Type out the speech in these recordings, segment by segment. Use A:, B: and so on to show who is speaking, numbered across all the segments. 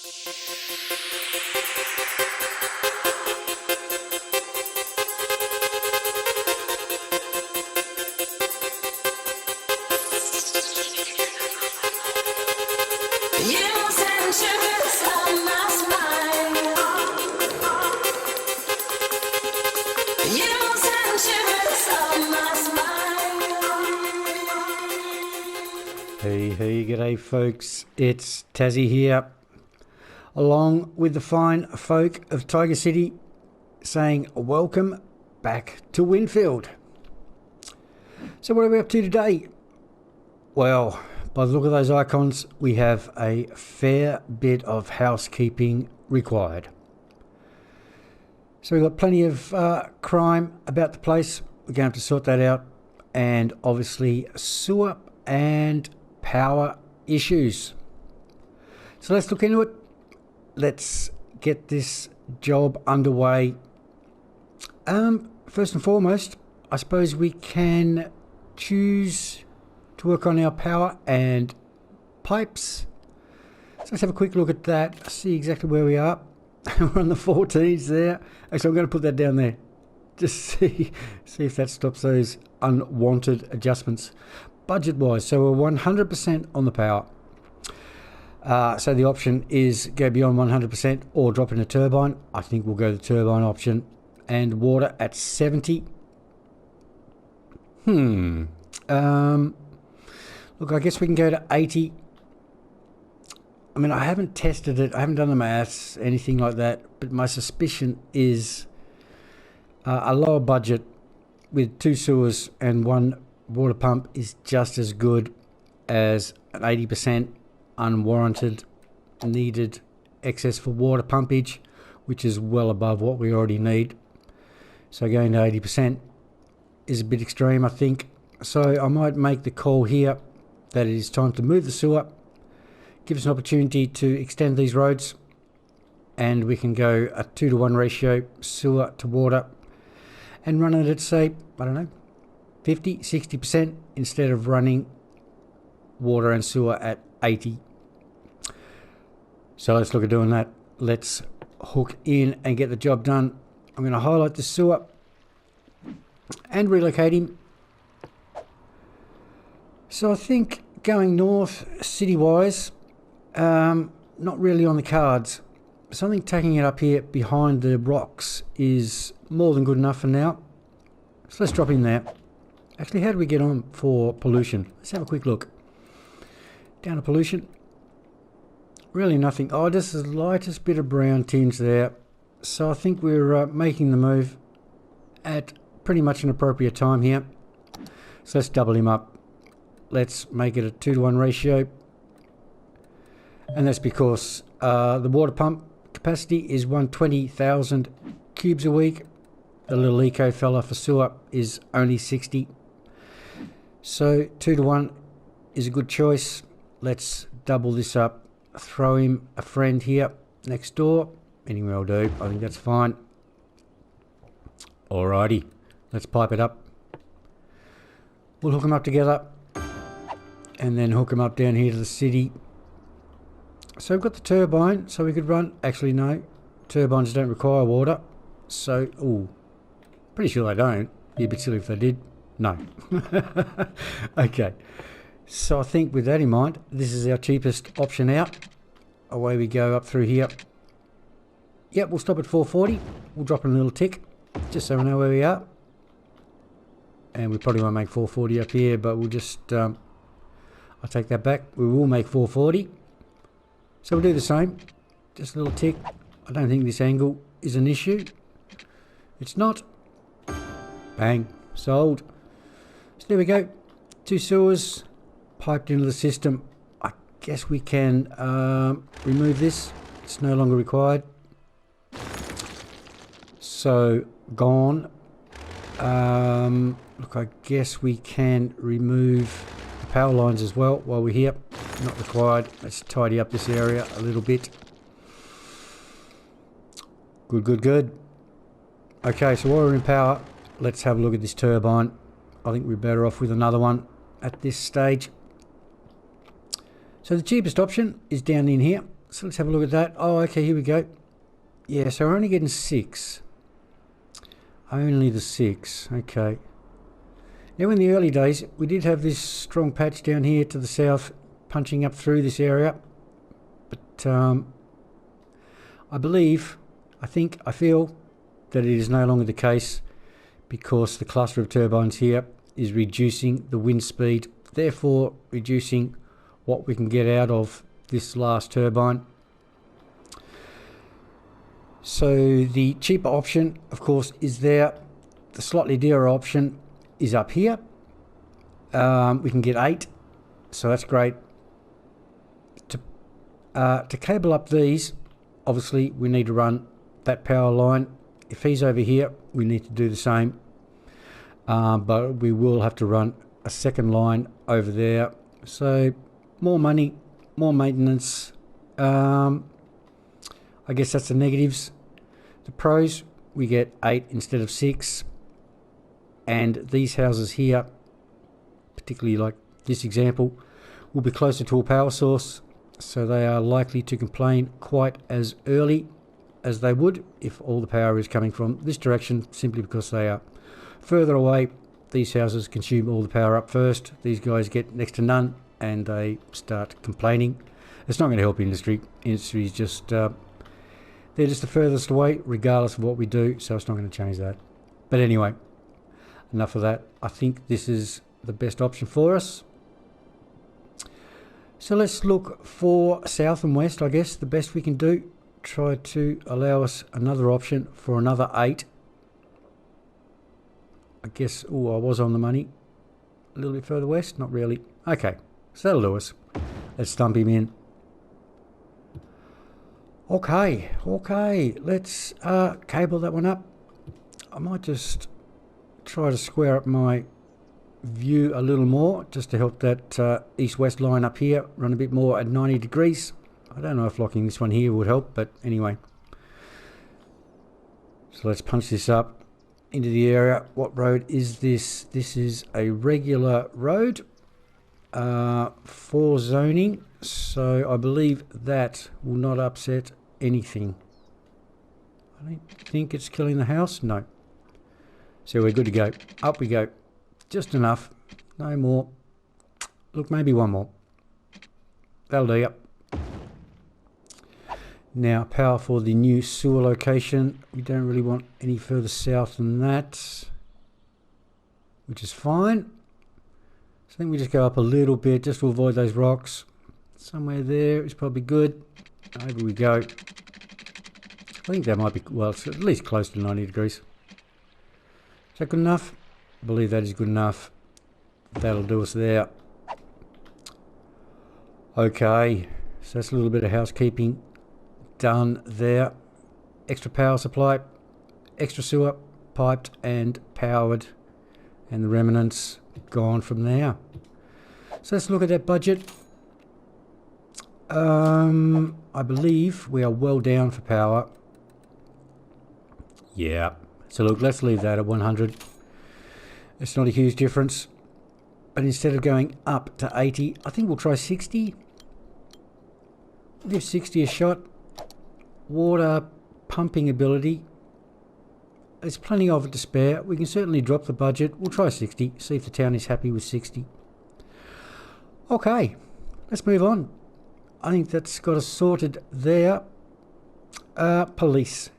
A: Hey, g'day folks, it's Tassie here, along with the fine folk of Tiger City, saying welcome back to Windfield. So what are we up to today? Well, by the look of those icons, we have a fair bit of housekeeping required. So we've got plenty of crime about the place. We're going to have to sort that out, and obviously sewer and power issues. So let's look into it. Let's get this job underway. First and foremost, I suppose we can choose to work on our power and pipes. So let's have a quick look at that, see exactly where we are. We're on the 14s there. Actually, I'm going to put that down there. Just see if that stops those unwanted adjustments. Budget-wise, so we're 100% on the power. So the option is go beyond 100% or drop in a turbine. I think we'll go the turbine option. And water at 70. Look, I guess we can go to 80. I mean, I haven't tested it. I haven't done the maths, anything like that. But my suspicion is a lower budget with 2 sewers and 1 water pump is just as good as an 80% unwarranted needed excess for water pumpage, which is well above what we already need. So going to 80% is a bit extreme, I think. So I might make the call here that it is time to move the sewer, give us an opportunity to extend these roads, and we can go a 2-to-1 ratio sewer to water and run it at, say, I don't know, 50, 60% instead of running water and sewer at 80. So let's look at doing that. Let's hook in and get the job done. I'm going to highlight the sewer and relocate him. So I think going north city-wise, not really on the cards. So I think taking it up here behind the rocks is more than good enough for now. So let's drop in there. Actually, how do we get on for pollution? Let's have a quick look. Down to pollution. Really nothing. Oh, just the lightest bit of brown tinge there. So I think we're making the move at pretty much an appropriate time here. So let's double him up. Let's make it a 2-to-1 ratio. And that's because the water pump capacity is 120,000 cubes a week. The little eco fella for sewer is only 60. So 2-to-1 is a good choice. Let's double this up. Throw him a friend here next door. Anywhere will do. I think that's fine. Alrighty. Let's pipe it up. We'll hook them up together. And then hook them up down here to the city. So we've got the turbine. So we could run... Actually, no. Turbines don't require water. So... Ooh. Pretty sure they don't. Be a bit silly if they did. No. Okay. So I think with that in mind, this is our cheapest option out. Away we go up through here. Yep, we'll stop at 440. We'll drop in a little tick, just so we know where we are. And we probably won't make 440 up here, but we'll just... I'll take that back. We will make 440. So we'll do the same. Just a little tick. I don't think this angle is an issue. It's not. Bang. Sold. So there we go. 2 sewers piped into the system. I guess we can remove this. It's no longer required. So gone. Look, I guess we can remove the power lines as well while we're here. Not required. Let's tidy up this area a little bit. Good. Okay, so while we're in power, let's have a look at this turbine. I think we're better off with another one at this stage. So the cheapest option is down in here. So let's have a look at that. Oh, okay, here we go. Yeah, so we're only getting 6. Only the 6. Okay. Now in the early days, we did have this strong patch down here to the south, punching up through this area. But I feel that it is no longer the case, because the cluster of turbines here is reducing the wind speed, therefore reducing what we can get out of this last turbine. So the cheaper option, of course, is there. The slightly dearer option is up here. We can get 8, so that's great. To cable up these, obviously we need to run that power line. If he's over here, we need to do the same, but we will have to run a second line over there. So more money, more maintenance. I guess that's the negatives. The pros, we get 8 instead of 6, and these houses here, particularly like this example, will be closer to a power source, so they are likely to complain quite as early as they would if all the power is coming from this direction, simply because they are further away. These houses consume all the power up first. These guys get next to none, and they start complaining. It's not going to help industry. Industry is just they're just the furthest away, regardless of what we do, so it's not going to change that. But anyway, enough of that. I think this is the best option for us. So let's look for south and west, I guess, the best we can do. Try to allow us another option for another 8. I guess, I was on the money. A little bit further west, not really. Okay, so that'll do us. Let's dump him in. Okay, let's cable that one up. I might just try to square up my view a little more, just to help that east-west line up here run a bit more at 90 degrees. I don't know if locking this one here would help, but anyway. So let's punch this up into the area. What road is this? This is a regular road for zoning, so I believe that will not upset anything. I don't think it's killing the house. No. So we're good to go. Up we go. Just enough. No more. Look, maybe one more. That'll do. Yep. Now, power for the new sewer location. We don't really want any further south than that, which is fine. So I think we just go up a little bit just to avoid those rocks. Somewhere there is probably good. Over we go. I think that might be, well, it's at least close to 90 degrees. Is that good enough? I believe that is good enough. That'll do us there. Okay, so that's a little bit of housekeeping done there. Extra power supply, extra sewer, piped and powered, and the remnants gone from there. So let's look at that budget. I believe we are well down for power. Yeah, so look, let's leave that at 100. It's not a huge difference, but instead of going up to 80, I think we'll try 60. We'll give 60 a shot. Water pumping ability, there's plenty of it to spare. We can certainly drop the budget. We'll try 60, see if the town is happy with 60. Okay, let's move on. I think that's got us sorted there. Police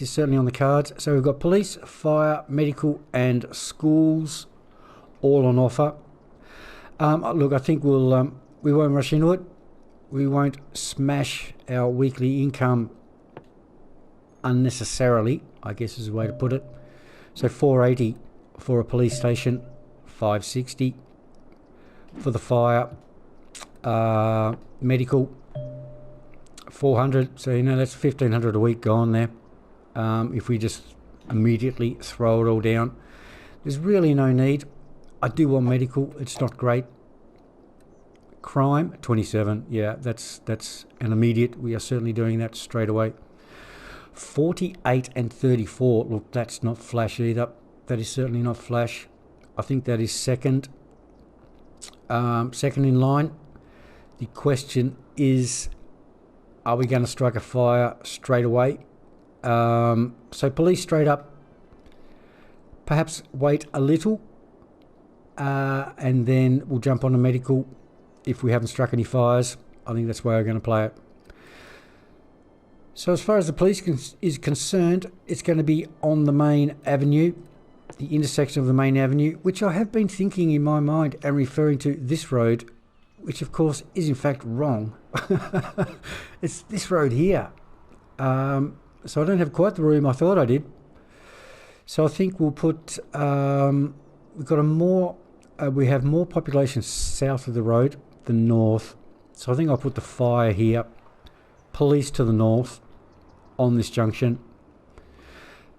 A: is certainly on the cards. So we've got police, fire, medical and schools all on offer. Look, I think we won't rush into it. We won't smash our weekly income unnecessarily, I guess is the way to put it. So 480 for a police station, 560 for the fire, medical 400. So that's 1500 a week gone there. If we just immediately throw it all down, there's really no need. I do want medical. It's not great. Crime 27. Yeah, that's an immediate. We are certainly doing that straight away. 48 and 34. Look, that's not flash either. That is certainly not flash. I think that is second in line. The question is are we going to strike a fire straight away? So police straight up, perhaps wait a little, and then we'll jump on a medical if we haven't struck any fires. I think that's where we're going to play it. So as far as the police is concerned, it's going to be on the main avenue, the intersection of the main avenue, which I have been thinking in my mind and referring to this road, which of course is in fact wrong. It's this road here. So I don't have quite the room I thought I did. So I think we'll put, we have more population south of the road than north. So I think I'll put the fire here, police to the north on this junction.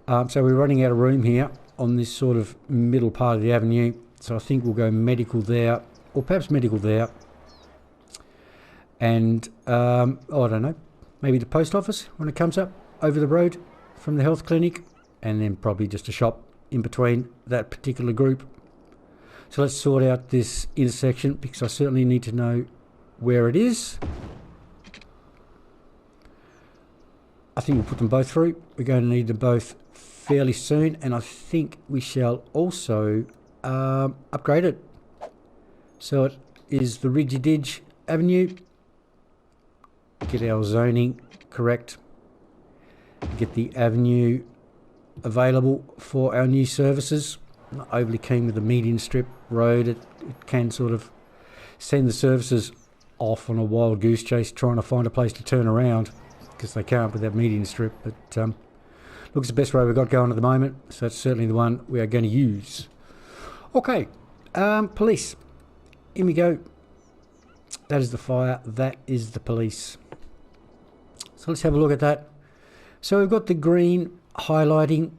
A: So we're running out of room here on this sort of middle part of the avenue. So I think we'll go medical there, or perhaps medical there. And, I don't know, maybe the post office when it comes up over the road from the health clinic, and then probably just a shop in between that particular group. So let's sort out this intersection, because I certainly need to know where it is. I think we'll put them both through. We're going to need them both fairly soon, and I think we shall also upgrade it. So it is the Ridgy Didge Avenue. Get our zoning correct. Get the avenue available for our new services. I'm not overly keen with the median strip road. It can sort of send the services off on a wild goose chase trying to find a place to turn around, because they can't with that median strip. But looks the best road we've got going at the moment, so that's certainly the one we are going to use. Okay, police. In we go. That is the fire. That is the police. So let's have a look at that. So we've got the green highlighting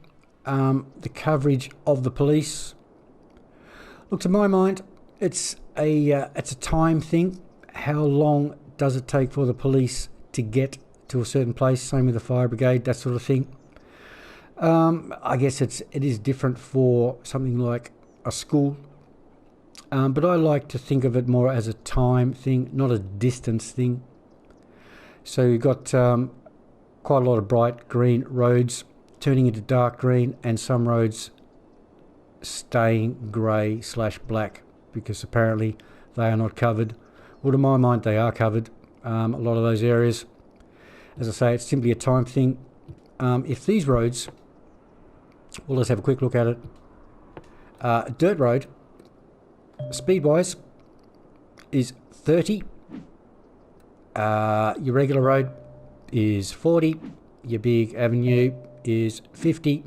A: the coverage of the police. Look, to my mind, it's a time thing. How long does it take for the police to get to a certain place? Same with the fire brigade, that sort of thing. I guess it is different for something like a school, but I like to think of it more as a time thing, not a distance thing. So you've got quite a lot of bright green roads turning into dark green, and some roads staying grey / black, because apparently they are not covered. Well, to my mind, they are covered, a lot of those areas. As I say, it's simply a time thing. If these roads, well, let's have a quick look at it. Dirt road, speed-wise, is 30. Your regular road is 40. Your big avenue is 50.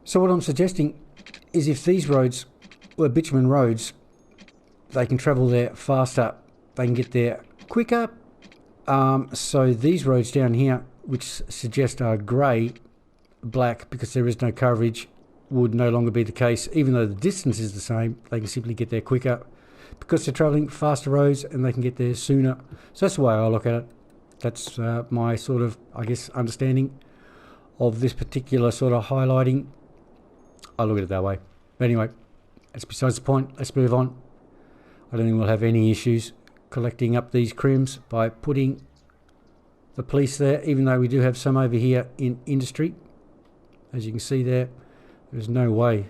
A: So what I'm suggesting is, if these roads were bitumen roads, they can travel there faster. They can get there quicker. So these roads down here, which suggest are grey, black, because there is no coverage, would no longer be the case. Even though the distance is the same, they can simply get there quicker because they're travelling faster roads, and they can get there sooner. So that's the way I look at it. That's my sort of, I guess, understanding of this particular sort of highlighting. I look at it that way. But anyway, that's besides the point. Let's move on. I don't think we'll have any issues collecting up these crims by putting the police there, even though we do have some over here in industry. As you can see there, there's no way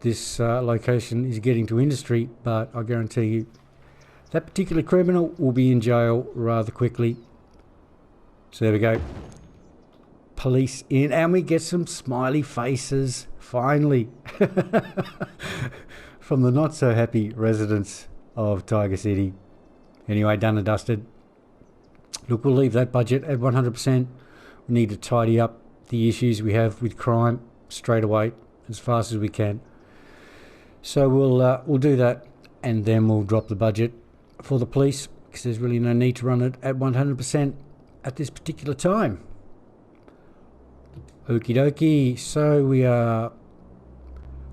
A: this location is getting to industry, but I guarantee you that particular criminal will be in jail rather quickly. So there we go. Police in, and we get some smiley faces, finally, from the not so happy residents of Tiger City. Anyway, done and dusted. Look, we'll leave that budget at 100%. We need to tidy up the issues we have with crime straight away, as fast as we can. So we'll do that, and then we'll drop the budget for the police, because there's really no need to run it at 100% at this particular time. Okie dokie. So we are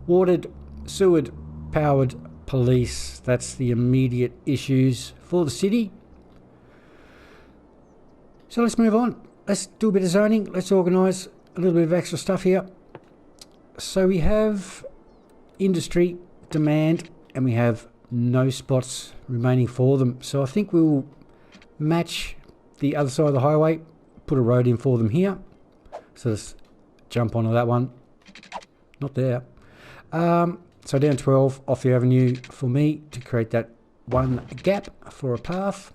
A: watered, sewered, powered police. That's the immediate issues for the city. So let's move on. Let's do a bit of zoning. Let's organise a little bit of extra stuff here. So we have industry, demand, and we have no spots remaining for them. So I think we'll match the other side of the highway, put a road in for them here. So let's jump onto that one. Not there. So down 12 off the avenue for me to create that one gap for a path.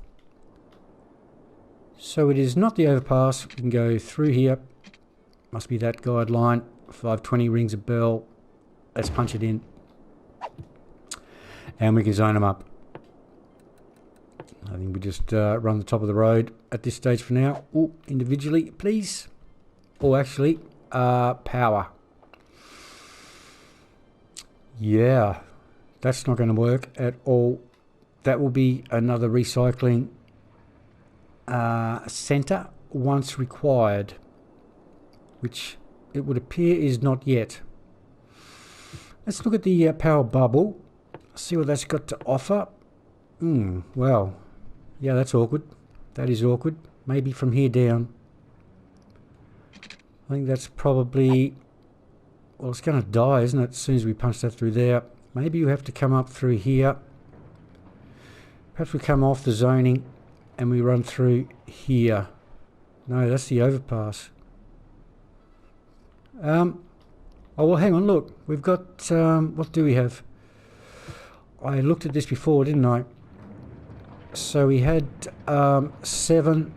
A: So it is not the overpass. We can go through here. Must be that guideline. 520 rings a bell. Let's punch it in. And we can zone them up. I think we just run the top of the road at this stage for now. Oh, individually, please. Or actually, power. Yeah, that's not going to work at all. That will be another recycling centre once required, which it would appear is not yet. Let's look at the power bubble, see what that's got to offer. Well, yeah, that's awkward. That is awkward. Maybe from here down. I think that's probably... Well, it's going to die, isn't it, as soon as we punch that through there. Maybe you have to come up through here. Perhaps we come off the zoning and we run through here. No, that's the overpass. Oh, well, hang on, look. We've got... what do we have? I looked at this before, didn't I? So we had 7.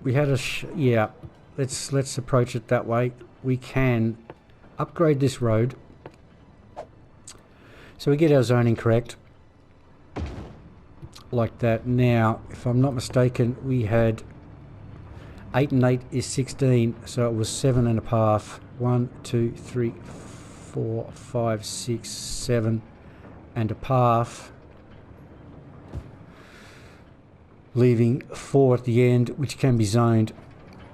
A: We had a... yeah, let's approach it that way. We can... upgrade this road so we get our zoning correct like that. Now, if I'm not mistaken, we had 8 and 8 is 16, so it was 7 and a path. 1, 2, 3, 4, 5, 6, 7 and a path, leaving 4 at the end, which can be zoned.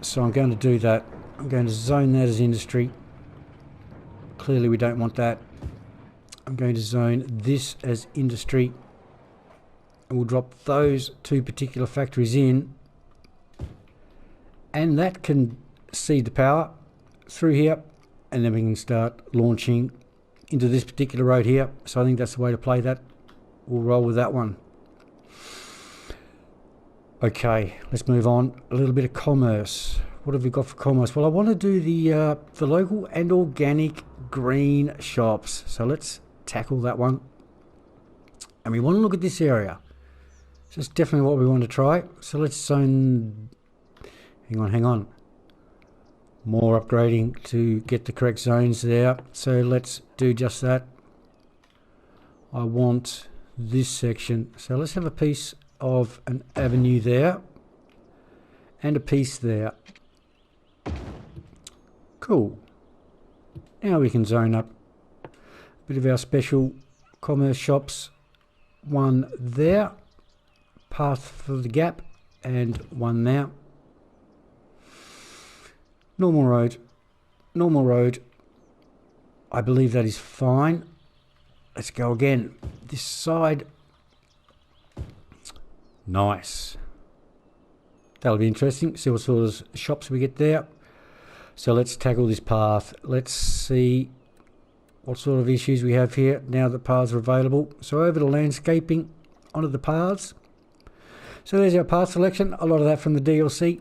A: So I'm going to do that. I'm going to zone that as industry. Clearly we don't want that. I'm going to zone this as industry, and we'll drop those 2 particular factories in, and that can seed the power through here, and then we can start launching into this particular road here. So I think that's the way to play that. We'll roll with that one. Okay, let's move on. A little bit of commerce. What have we got for commerce? Well, I want to do the local and organic green shops. So let's tackle that one. And we want to look at this area. So that's definitely what we want to try. So let's zone... Hang on. More upgrading to get the correct zones there. So let's do just that. I want this section. So let's have a piece of an avenue there. And a piece there. Cool. Now we can zone up a bit of our special commerce shops. One there, path for the gap, and one there. Normal road. I believe that is fine. Let's go again. This side. Nice. That'll be interesting. See what sort of shops we get there. So let's tackle this path. Let's see what sort of issues we have here now that paths are available. So over to landscaping, onto the paths. So there's our path selection. A lot of that from the DLC.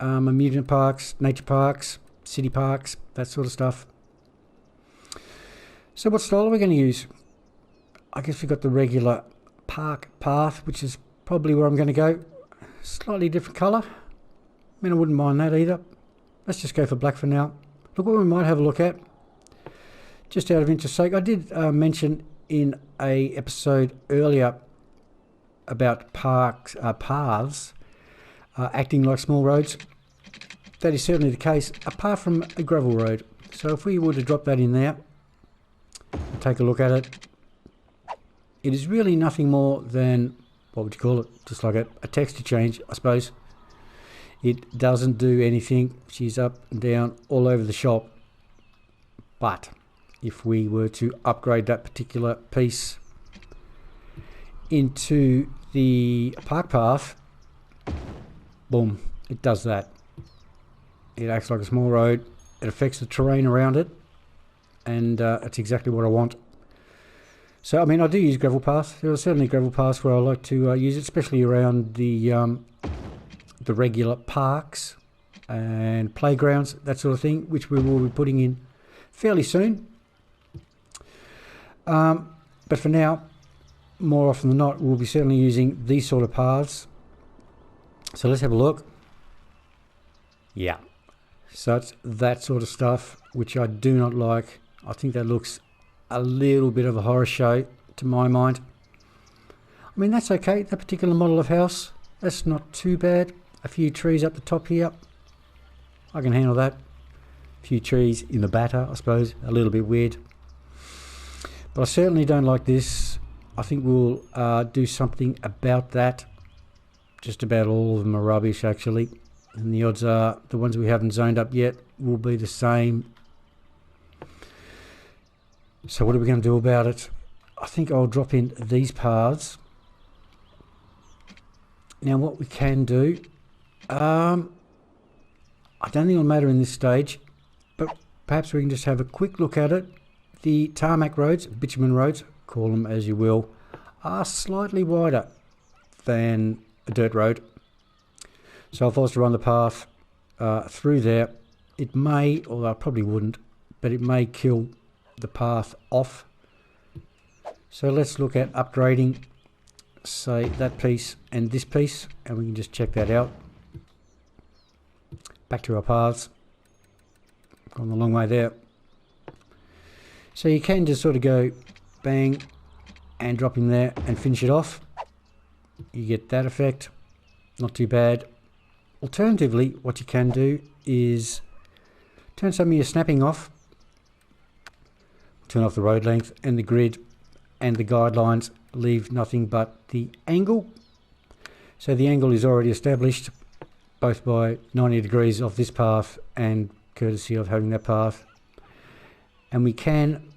A: Amusement parks, nature parks, city parks, that sort of stuff. So what style are we going to use? I guess we've got the regular park path, which is probably where I'm going to go. Slightly different colour. I mean, I wouldn't mind that either. Let's just go for black for now. Look what we might have a look at. Just out of interest sake, I did mention in a episode earlier about paths acting like small roads. That is certainly the case, apart from a gravel road. So if we were to drop that in there, and take a look at it, it is really nothing more than, what would you call it? Just like a texture change, I suppose. It doesn't do anything. She's up and down all over the shop. But if we were to upgrade that particular piece into the park path, boom, it does that. It acts like a small road. It affects the terrain around it, and it's exactly what I want. So, I mean, I do use gravel paths. There are certainly gravel paths where I like to use it, especially around the regular parks and playgrounds, that sort of thing, which we will be putting in fairly soon. But for now, more often than not, we'll be certainly using these sort of paths. So let's have a look. Yeah. So it's that sort of stuff, which I do not like. I think that looks a little bit of a horror show to my mind. I mean, that's okay. That particular model of house, that's not too bad. A few trees up the top here, I can handle that. A few trees in the batter, I suppose, a little bit weird. But I certainly don't like this. I think we'll do something about that. Just about all of them are rubbish, actually. And the odds are the ones we haven't zoned up yet will be the same. So what are we going to do about it? I think I'll drop in these paths. Now what we can do, I don't think it'll matter in this stage, but perhaps we can just have a quick look at it. The tarmac roads, bitumen roads, call them as you will, are slightly wider than a dirt road. So if I was to run the path through there, it may, although I probably wouldn't, but it may kill the path off. So let's look at upgrading, say, that piece and this piece, and we can just check that out. Back to our paths. Gone a long way there. So you can just sort of go bang and drop in there and finish it off. You get that effect. Not too bad. Alternatively, what you can do is turn some of your snapping off. Turn off the road length and the grid and the guidelines. Leave nothing but the angle. So the angle is already established both by 90 degrees off this path and courtesy of having that path. And we can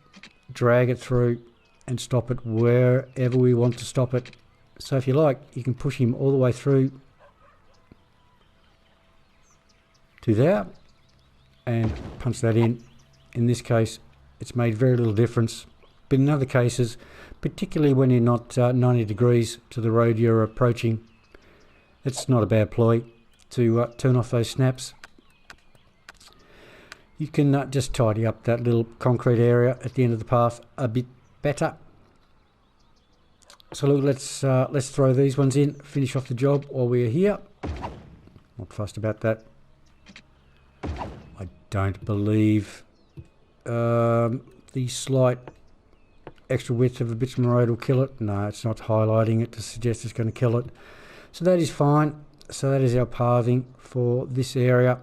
A: drag it through and stop it wherever we want to stop it. So if you like, you can push him all the way through to there and punch that in. In this case, it's made very little difference. But in other cases, particularly when you're not 90 degrees to the road you're approaching, it's not a bad ploy to turn off those snaps. You can just tidy up that little concrete area at the end of the path a bit better. So look, let's throw these ones in, finish off the job while we're here. Not fussed about that. I don't believe the slight extra width of a bitumen road will kill it. No, it's not highlighting it to suggest it's going to kill it. So that is fine. So that is our pathing for this area.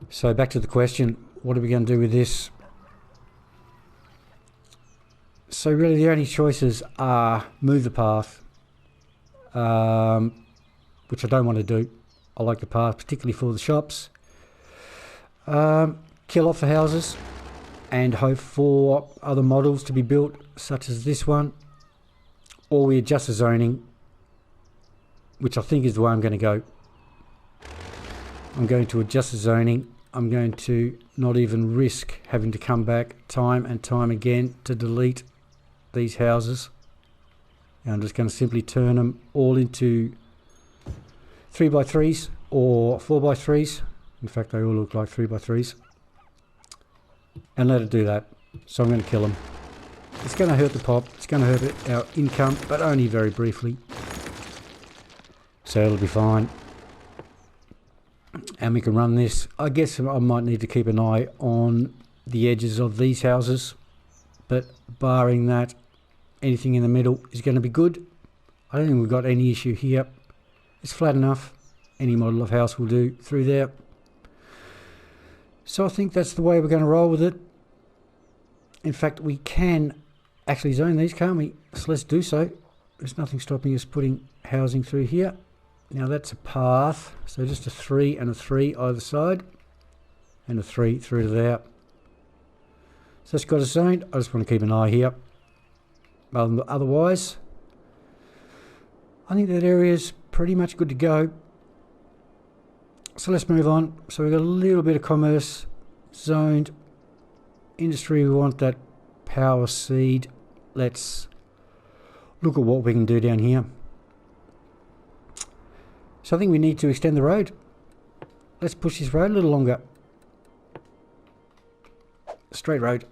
A: So back to the question, what are we going to do with this? So really the only choices are move the path, which I don't want to do. I like the path, particularly for the shops. Kill off the houses and hope for other models to be built, such as this one. Or we adjust the zoning, which I think is the way I'm going to go. I'm going to adjust the zoning. I'm going to not even risk having to come back time and time again to delete these houses. And I'm just going to simply turn them all into 3x3s or 4x3s. In fact, they all look like 3x3s. And let it do that. So I'm going to kill them. It's going to hurt the pop. It's going to hurt our income, but only very briefly. So it'll be fine. And we can run this. I guess I might need to keep an eye on the edges of these houses. But barring that, anything in the middle is going to be good. I don't think we've got any issue here. It's flat enough. Any model of house will do through there. So I think that's the way we're going to roll with it. In fact, we can actually zone these, can't we? So let's do so. There's nothing stopping us putting housing through here. Now that's a path. So just a 3 and a 3 either side. And a 3 through to there. So that's got us zoned. I just want to keep an eye here. Otherwise, I think that area is pretty much good to go. So let's move on. So we've got a little bit of commerce zoned. Industry, we want that power seed. Let's look at what we can do down here. So I think we need to extend the road. Let's push this road a little longer. Straight road.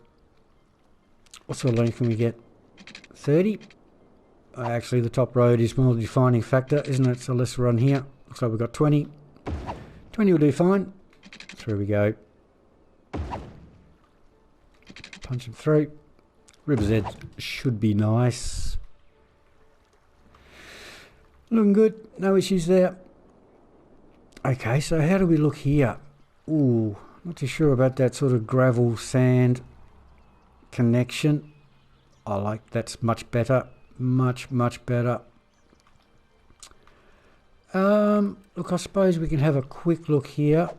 A: What sort of length can we get? 30? Actually, the top road is more the defining factor, isn't it? So let's run here. Looks like we've got 20. 20 will do fine. Through we go. Punch them through. River's Edge should be nice. Looking good. No issues there. Okay, so how do we look here? Ooh, not too sure about that sort of gravel sand connection. I like that's much better. Much better. Look, I suppose we can have a quick look here.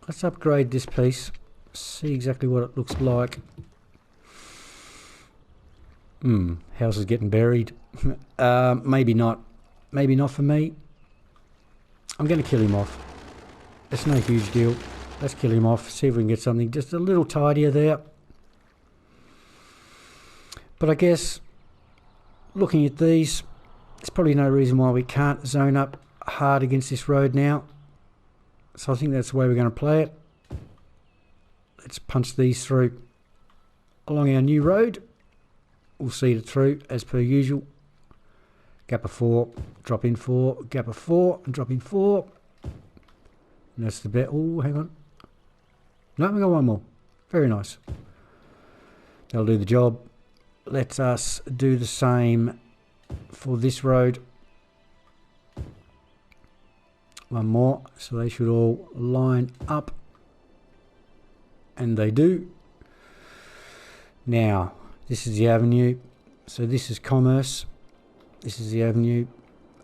A: Let's upgrade this piece. See exactly what it looks like. House is getting buried. Maybe not. Maybe not for me. I'm going to kill him off. It's no huge deal. Let's kill him off. See if we can get something just a little tidier there. But I guess, looking at these, there's probably no reason why we can't zone up hard against this road now. So I think that's the way we're going to play it. Let's punch these through along our new road. We'll seed it through as per usual. Gap of 4, drop in 4, gap of 4, and drop in 4. And that's the bit. Oh, hang on. No, we got one more. Very nice. That'll do the job. Let us do the same for this road. One more. So they should all line up. And they do. Now, this is the avenue. So this is commerce. This is the avenue.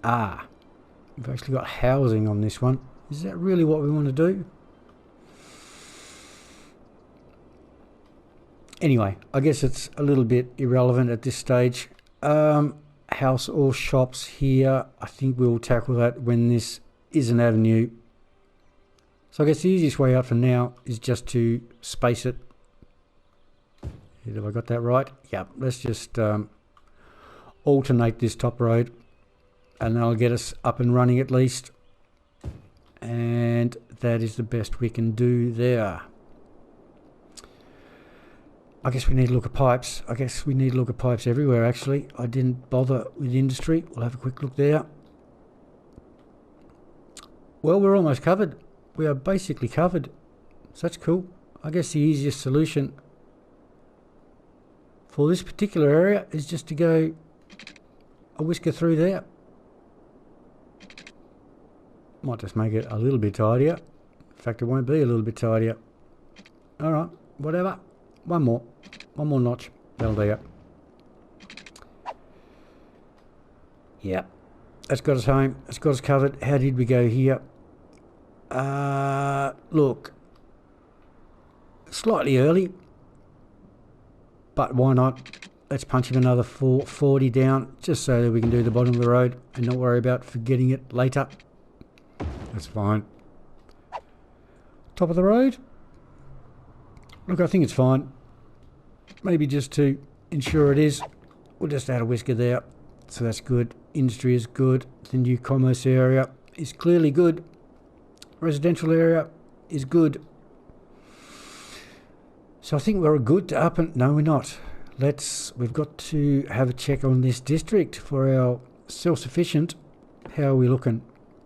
A: We've actually got housing on this one. Is that really what we want to do? Anyway, I guess it's a little bit irrelevant at this stage. House or shops here. I think we'll tackle that when this is an avenue. So I guess the easiest way out for now is just to space it. Have I got that right? Yep. Let's just alternate this top road and that'll get us up and running at least. And that is the best we can do there. I guess we need to look at pipes. I guess we need to look at pipes everywhere actually. I didn't bother with industry. We'll have a quick look there. Well, we're almost covered. We are basically covered. So that's cool. I guess the easiest solution for this particular area is just to go a whisker through there. Might just make it a little bit tidier. In fact, it won't be a little bit tidier. Alright, whatever. One more notch. That'll do it. Yeah. That's got us home. That's got us covered. How did we go here? Look. Slightly early. But why not? Let's punch him another 440 down. Just so that we can do the bottom of the road and not worry about forgetting it later. That's fine. Top of the road. Look, I think it's fine. Maybe just to ensure it is, we'll just add a whisker there. So that's good. Industry is good. The new commerce area is clearly good. Residential area is good. So I think we're good to up and... No, we're not. We've got to have a check on this district for our self-sufficient. How are we looking?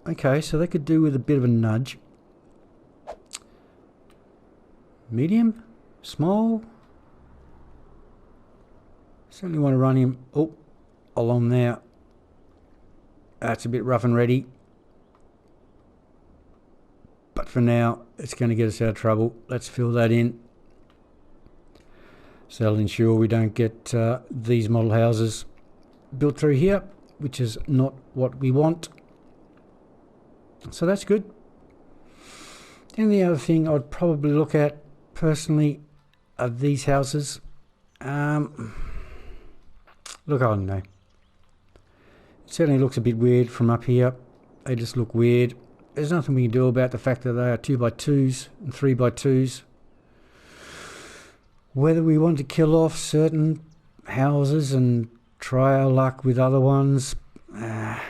A: Okay, so they could do with a bit of a nudge. Medium? Small? Certainly want to run him along there. That's a bit rough and ready. But for now, it's going to get us out of trouble. Let's fill that in. So that'll ensure we don't get these model houses built through here, which is not what we want. So that's good. And the other thing I'd probably look at personally are these houses. Look, I don't know. It certainly looks a bit weird from up here. They just look weird. There's nothing we can do about the fact that they are 2x2s and 3x2s. Whether we want to kill off certain houses and try our luck with other ones, it's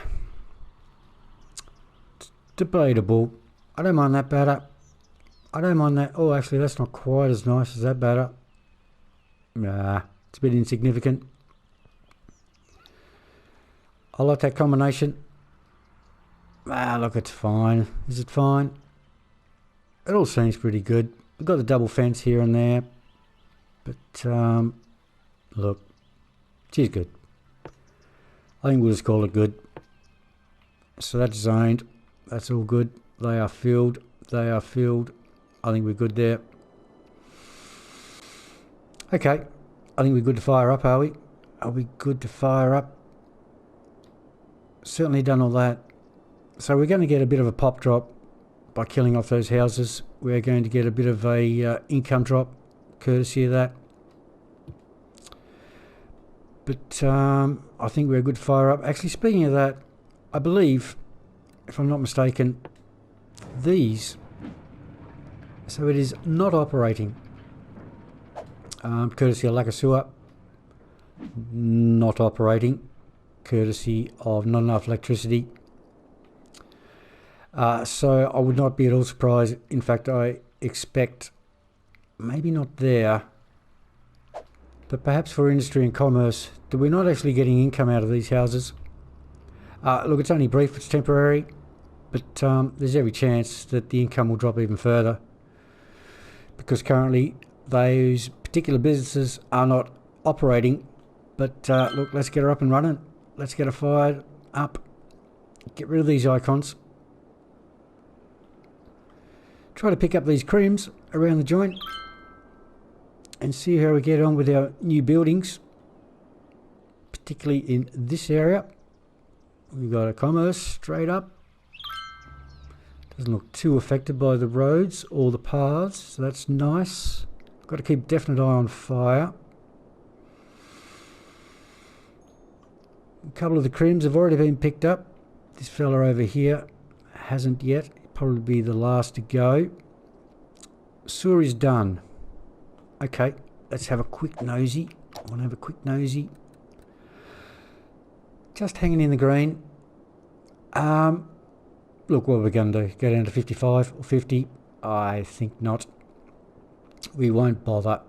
A: debatable. I don't mind that better. I don't mind that. Oh, actually, that's not quite as nice as that better. Nah, it's a bit insignificant. I like that combination. Look, it's fine. Is it fine? It all seems pretty good. We've got the double fence here and there. But, look, she's good. I think we'll just call it good. So that's zoned. That's all good. They are filled. They are filled. I think we're good there. Okay. I think we're good to fire up, are we? Are we good to fire up? Certainly done all that. So we're going to get a bit of a pop drop by killing off those houses. We're going to get a bit of a income drop courtesy of that. But I think we're good to fire up. Actually, speaking of that, I believe, if I'm not mistaken, these, so it is not operating. Courtesy of lack of sewer. Not operating. Courtesy of not enough electricity. So I would not be at all surprised. In fact, I expect, maybe not there, but perhaps for industry and commerce, that we're not actually getting income out of these houses. Look, it's only brief, it's temporary, but there's every chance that the income will drop even further, because currently those particular businesses are not operating. But look, let's get her up and running. Let's get her fired up. Get rid of these icons. Try to pick up these crims around the joint and see how we get on with our new buildings, particularly in this area. We've got a commerce straight up. Doesn't look too affected by the roads or the paths, so that's nice. Got to keep definite eye on fire. A couple of the crims have already been picked up. This fella over here hasn't yet. Probably be the last to go. Sewer is done. Okay, let's have a quick nosy. I want to have a quick nosy. Just hanging in the green. Look, what we're going to do? Go down to 55 or 50? I think not. We won't bother.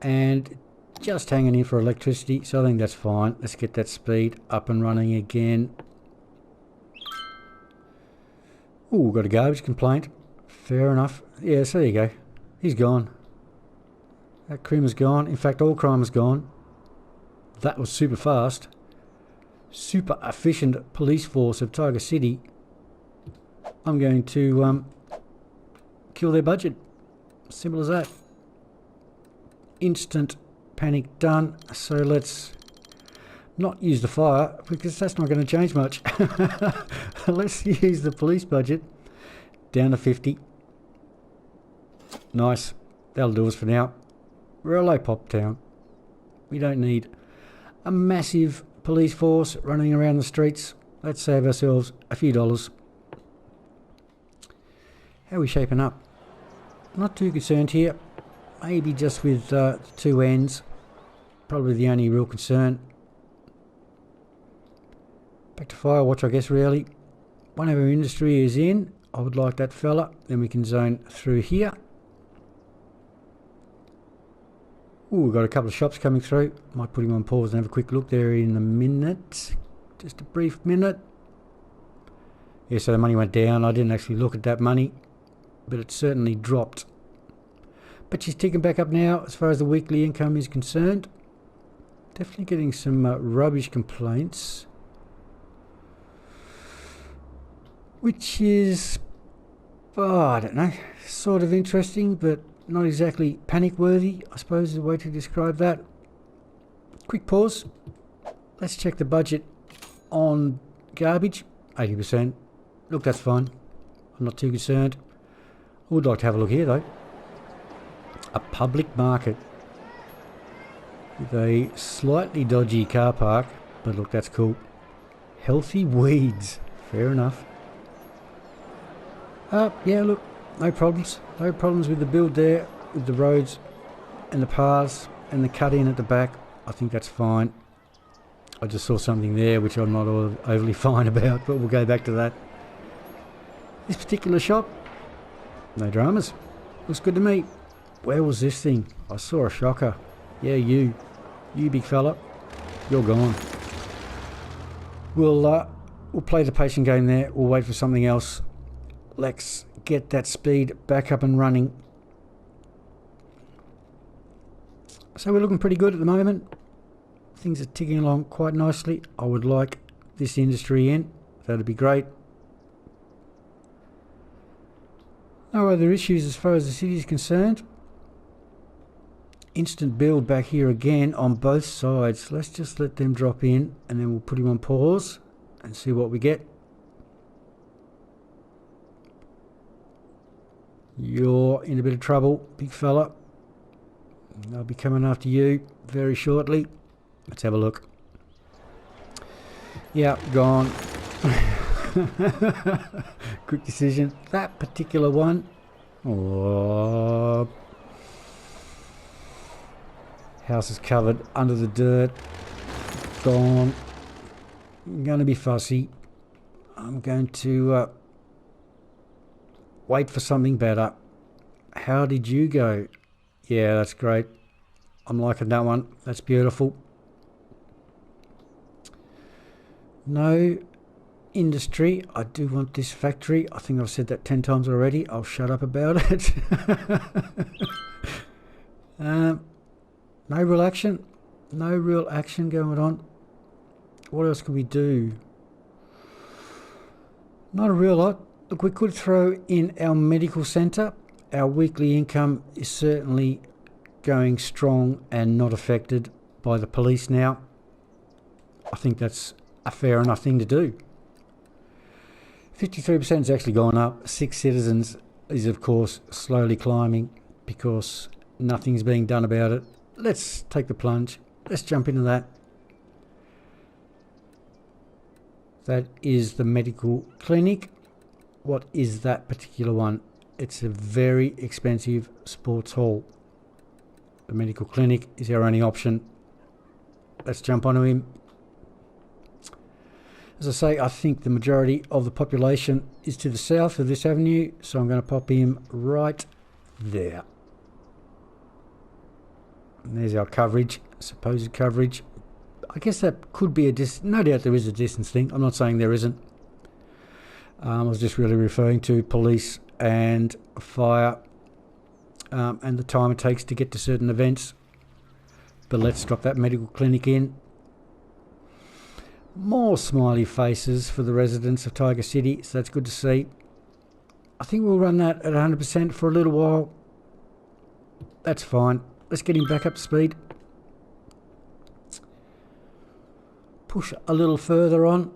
A: And just hanging in for electricity, so I think that's fine. Let's get that speed up and running again. Oh, we've got a garbage complaint. Fair enough. Yeah, so there you go. He's gone. That crime is gone. In fact, all crime is gone. That was super fast. Super efficient police force of Tiger City. I'm going to kill their budget. Simple as that. Instant panic done. So let's not use the fire, because that's not going to change much. Let's use the police budget down to 50. Nice. That'll do us for now. We're a low pop town. We don't need a massive police force running around the streets. Let's save ourselves a few dollars. How are we shaping up? Not too concerned here. Maybe just with two ends. Probably the only real concern. Back to Firewatch, I guess, really. One of our industry is in. I would like that fella. Then we can zone through here. Ooh, we've got a couple of shops coming through. Might put him on pause and have a quick look there in a minute. Just a brief minute. Yeah, so the money went down. I didn't actually look at that money, but it certainly dropped. But she's ticking back up now as far as the weekly income is concerned. Definitely getting some rubbish complaints, which is, I don't know, sort of interesting, but not exactly panic-worthy, I suppose is the way to describe that. Quick pause. Let's check the budget on garbage. 80%. Look, that's fine. I'm not too concerned. I would like to have a look here, though. A public market with a slightly dodgy car park, but look, that's cool. Healthy weeds. Fair enough. Yeah, look, no problems. No problems with the build there, with the roads and the paths and the cut in at the back, I think that's fine. I just saw something there which I'm not overly fine about, but we'll go back to that. This particular shop, no dramas. Looks good to me. Where was this thing? I saw a shocker. Yeah, you big fella, you're gone. We'll play the patient game there. We'll wait for something else. Let's get that speed back up and running. So we're looking pretty good at the moment. Things are ticking along quite nicely. I would like this industry in. That'd be great. No other issues as far as the city is concerned. Instant build back here again on both sides. Let's just let them drop in and then we'll put him on pause and see what we get. You're in a bit of trouble, big fella. I'll be coming after you very shortly. Let's have a look. Yeah, gone. Quick decision. That particular one. Oh. House is covered under the dirt. Gone. I'm going to be fussy. I'm going to wait for something better. How did you go? Yeah, that's great. I'm liking that one. That's beautiful. No industry. I do want this factory. I think I've said that 10 times already. I'll shut up about it. No real action. No real action going on. What else can we do? Not a real lot. Look, we could throw in our medical centre. Our weekly income is certainly going strong and not affected by the police now. I think that's a fair enough thing to do. 53% has actually gone up. 6 citizens is of course slowly climbing because nothing's being done about it. Let's take the plunge. Let's jump into that. That is the medical clinic. What is that particular one? It's a very expensive sports hall. The medical clinic is our only option. Let's jump onto him. As I say, I think the majority of the population is to the south of this avenue, so I'm going to pop him right there. And there's our coverage, supposed coverage. I guess that could be a distance. No doubt there is a distance thing. I'm not saying there isn't. I was just really referring to police and fire and the time it takes to get to certain events. But let's drop that medical clinic in. More smiley faces for the residents of Tiger City, so that's good to see. I think we'll run that at 100% for a little while. That's fine. Let's get him back up to speed. Push a little further on.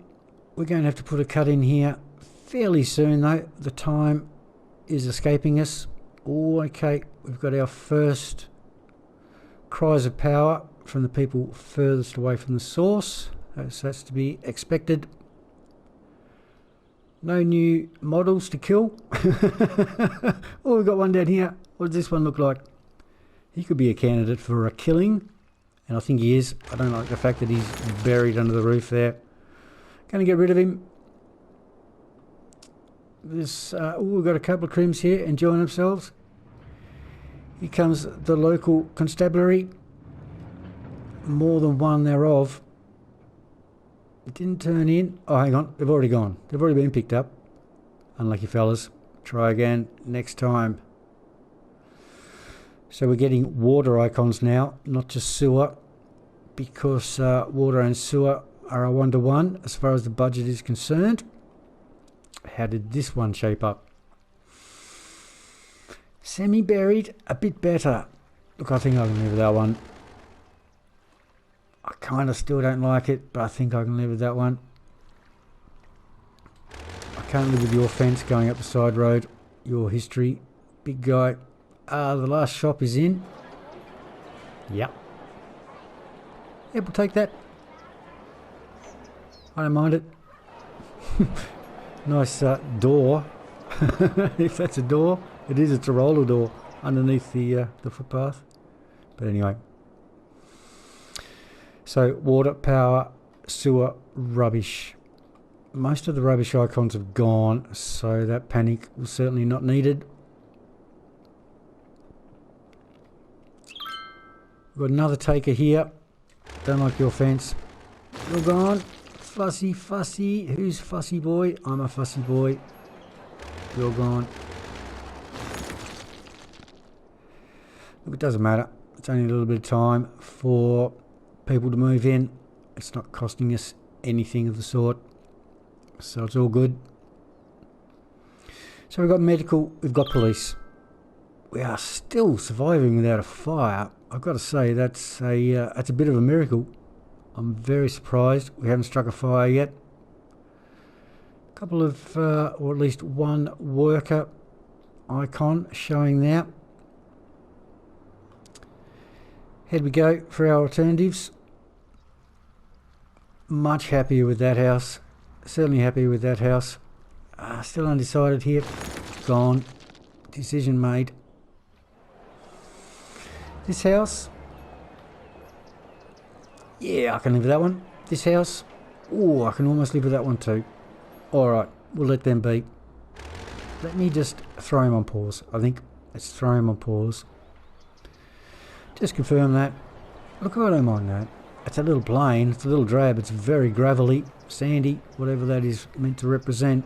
A: We're going to have to put a cut in here fairly soon though. The time is escaping us. Oh, okay. We've got our first cries of power from the people furthest away from the source. So that's to be expected. No new models to kill. Oh, we've got one down here. What does this one look like? He could be a candidate for a killing. And I think he is. I don't like the fact that he's buried under the roof there. Going to get rid of him. This, we've got a couple of crims here enjoying themselves. Here comes the local constabulary. More than one thereof. It didn't turn in. Oh, hang on. They've already gone. They've already been picked up. Unlucky fellas. Try again next time. So we're getting water icons now, not just sewer, because water and sewer are a one-to-one as far as the budget is concerned. How did this one shape up? Semi-buried, a bit better. Look, I think I can live with that one. I kind of still don't like it, but I think I can live with that one. I can't live with your fence going up the side road. Your history, big guy. The last shop is in. Yep. Yeah, we'll take that. I don't mind it. Nice door. If that's a door, it is. It's a roller door underneath the footpath. But anyway. So water, power, sewer, rubbish. Most of the rubbish icons have gone, so that panic was certainly not needed. We've got another taker here. Don't like your fence. You're gone. Fussy, fussy. Who's fussy boy? I'm a fussy boy. You're gone. Look, it doesn't matter. It's only a little bit of time for people to move in. It's not costing us anything of the sort. So it's all good. So we've got medical, we've got police. We are still surviving without a fire. I've got to say that's a bit of a miracle. I'm very surprised we haven't struck a fire yet. A couple of, or at least one worker icon showing there. Here we go for our alternatives. Much happier with that house. Certainly happy with that house. Still undecided here. Gone. Decision made. This house. Yeah, I can live with that one. This house. Oh, I can almost live with that one too. Alright, we'll let them be. Let me just throw him on pause. I think let's throw him on pause. Just confirm that. Look, I don't mind that. It's a little plain. It's a little drab. It's very gravelly, sandy, whatever that is meant to represent.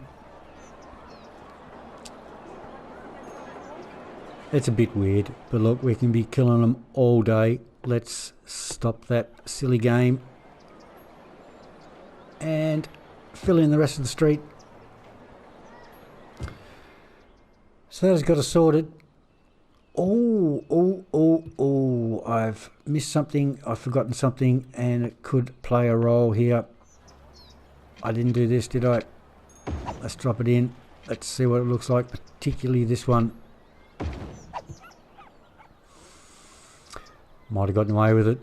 A: It's a bit weird, but look, we can be killing them all day. Let's stop that silly game and fill in the rest of the street. So that has got us sorted. Oh, I've missed something, I've forgotten something, and it could play a role here. I didn't do this, did I? Let's drop it in. Let's see what it looks like, particularly this one. Might have gotten away with it.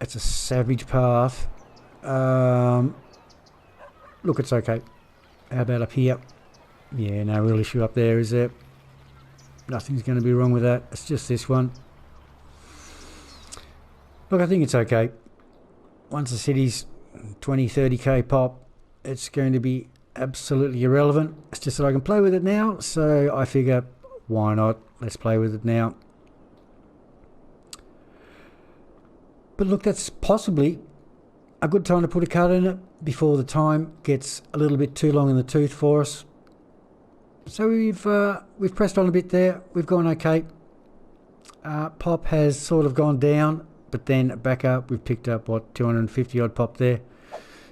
A: It's a savage path. Look, it's okay. How about up here? Yeah, no real issue up there, is there? Nothing's going to be wrong with that. It's just this one. Look, I think it's okay. Once the city's 20, 30k pop, it's going to be absolutely irrelevant. It's just that I can play with it now, so I figure, why not? Let's play with it now. But look, that's possibly a good time to put a cut in it before the time gets a little bit too long in the tooth for us. So we've pressed on a bit there. We've gone okay. Pop has sort of gone down, but then back up. We've picked up, what, 250 odd pop there.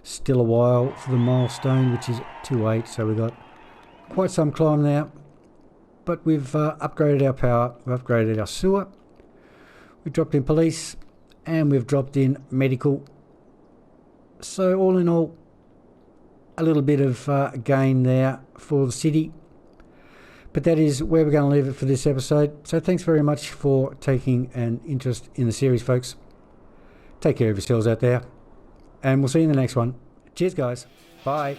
A: Still a while for the Milestone, which is 2.8, so we've got quite some climb there. But we've upgraded our power, we've upgraded our sewer, we've dropped in police, and we've dropped in medical. So all in all, a little bit of gain there for the city. But that is where we're going to leave it for this episode. So thanks very much for taking an interest in the series, folks. Take care of yourselves out there. And we'll see you in the next one. Cheers, guys. Bye.